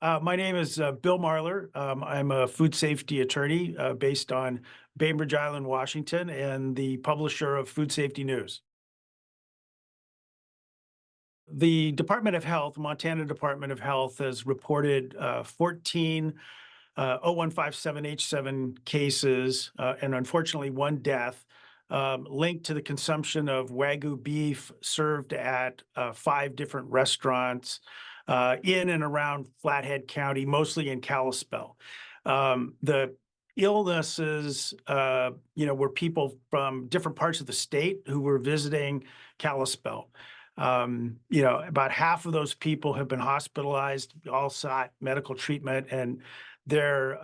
My name is Bill Marler. I'm a food safety attorney based on Bainbridge Island, Washington, and the publisher of Food Safety News. The Department of Health, Montana Department of Health, has reported 14 0157H7 cases and unfortunately one death linked to the consumption of wagyu beef served at five different restaurants in and around Flathead County, mostly in Kalispell. The illnesses, were people from different parts of the state who were visiting Kalispell. About half of those people have been hospitalized, all sought medical treatment, and their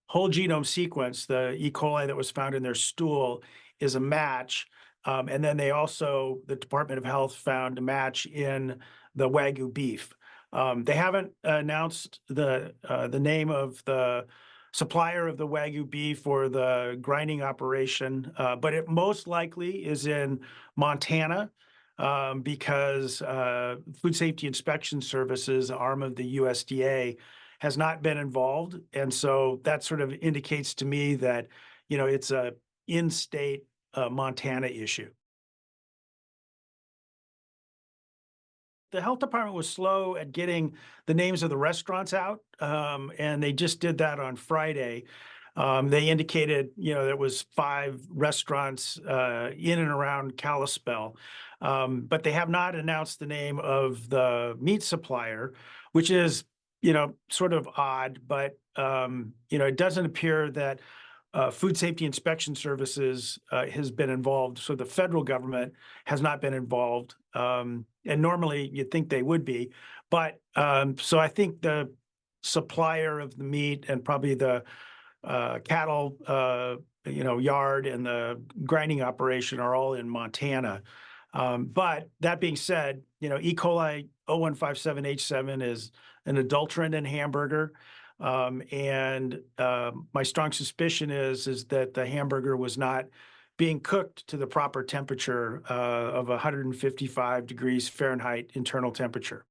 whole genome sequence, the E. coli that was found in their stool, is a match. And then the Department of Health found a match in the wagyu beef. They haven't announced the name of the supplier of the wagyu beef or the grinding operation, but it most likely is in Montana because Food Safety Inspection Services, arm of the USDA, has not been involved. And so that sort of indicates to me that, it's a in-state Montana issue. The health department was slow at getting the names of the restaurants out, and they just did that on Friday. They indicated, there was five restaurants in and around Kalispell, but they have not announced the name of the meat supplier, which is, sort of odd. But it doesn't appear that Food Safety Inspection Services has been involved, so the federal government has not been involved. And normally you'd think they would be, but so I think the supplier of the meat and probably the cattle, yard and the grinding operation are all in Montana. But that being said, E. coli 0157H7 is an adulterant in hamburger. And my strong suspicion is that the hamburger was not being cooked to the proper temperature of 155 degrees Fahrenheit internal temperature.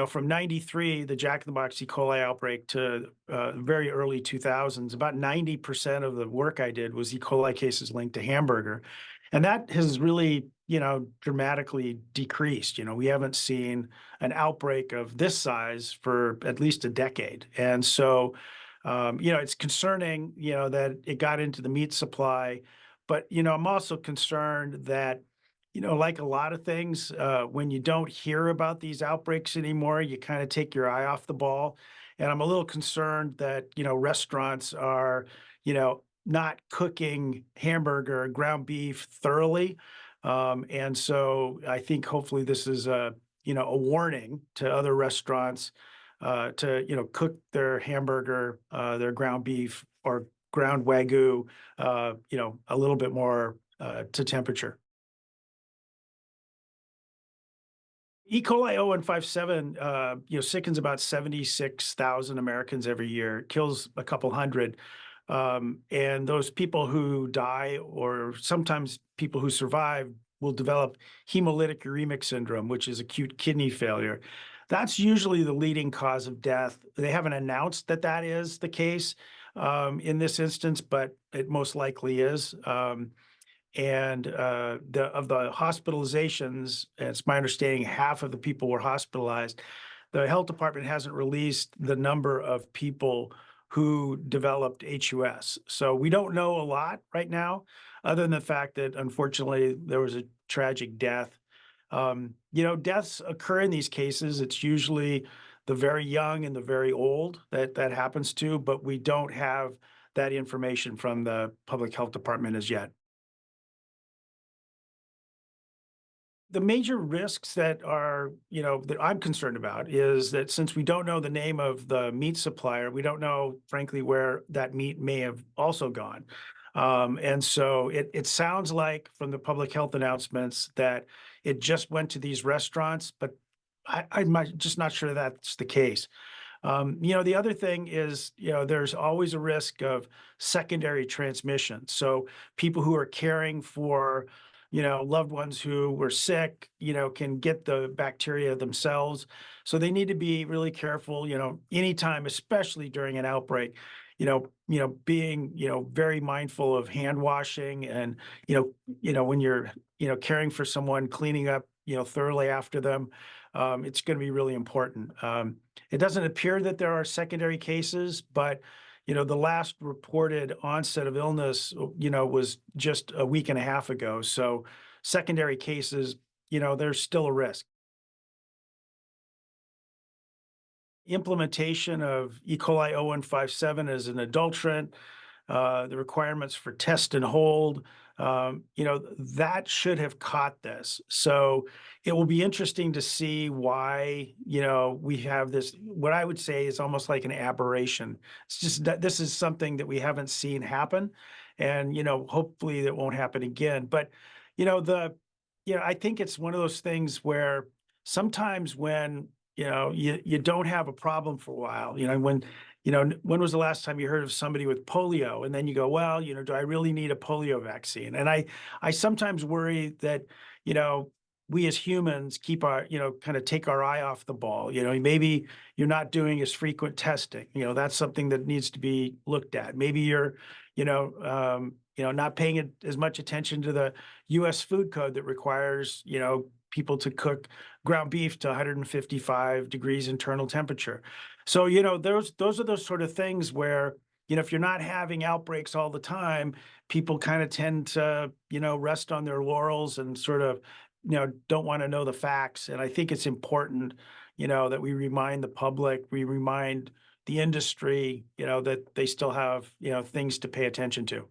From 93, the Jack in the Box E. coli outbreak to very early 2000s, about 90% of the work I did was E. coli cases linked to hamburger. And that has really, dramatically decreased. We haven't seen an outbreak of this size for at least a decade. And so, it's concerning, that it got into the meat supply. But, I'm also concerned that, like a lot of things, when you don't hear about these outbreaks anymore, you kind of take your eye off the ball. And I'm a little concerned that, restaurants are, not cooking hamburger, ground beef thoroughly. And so I think hopefully this is a warning to other restaurants to, cook their hamburger, their ground beef or ground wagyu, a little bit more to temperature. E. coli 0157, sickens about 76,000 Americans every year, kills a couple hundred. And those people who die, or sometimes people who survive, will develop hemolytic uremic syndrome, which is acute kidney failure. That's usually the leading cause of death. They haven't announced that that is the case in this instance, but it most likely is. And of the hospitalizations, it's my understanding half of the people were hospitalized. The health department hasn't released the number of people who developed HUS. So we don't know a lot right now, other than the fact that unfortunately there was a tragic death. Deaths occur in these cases. It's usually the very young and the very old that happens to, but we don't have that information from the public health department as yet. The major risks that are, that I'm concerned about is that since we don't know the name of the meat supplier, we don't know, frankly, where that meat may have also gone. And so it sounds like from the public health announcements that it just went to these restaurants, but just not sure that's the case. The other thing is, there's always a risk of secondary transmission. So people who are caring for loved ones who were sick, can get the bacteria themselves. So they need to be really careful, anytime, especially during an outbreak, being, very mindful of hand washing and, when you're, caring for someone, cleaning up, thoroughly after them. It's going to be really important. It doesn't appear that there are secondary cases, but the last reported onset of illness, was just a week and a half ago. So secondary cases, there's still a risk. Implementation of E. coli 0157 as an adulterant, the requirements for test and hold, that should have caught this. So it will be interesting to see why, we have this, what I would say is almost like an aberration. It's just that this is something that we haven't seen happen. And, hopefully that won't happen again. But, you know, the, I think it's one of those things where sometimes when, you don't have a problem for a while, when was the last time you heard of somebody with polio? And then you go, well, do I really need a polio vaccine? And I sometimes worry that, we as humans keep our, kind of take our eye off the ball. Maybe you're not doing as frequent testing. That's something that needs to be looked at. Maybe you're, not paying as much attention to the U.S. food code that requires, people to cook ground beef to 155 degrees internal temperature. So, those are those sort of things where, if you're not having outbreaks all the time, people kind of tend to, rest on their laurels and sort of, don't want to know the facts. And I think it's important, that we remind the public, we remind the industry, that they still have, things to pay attention to.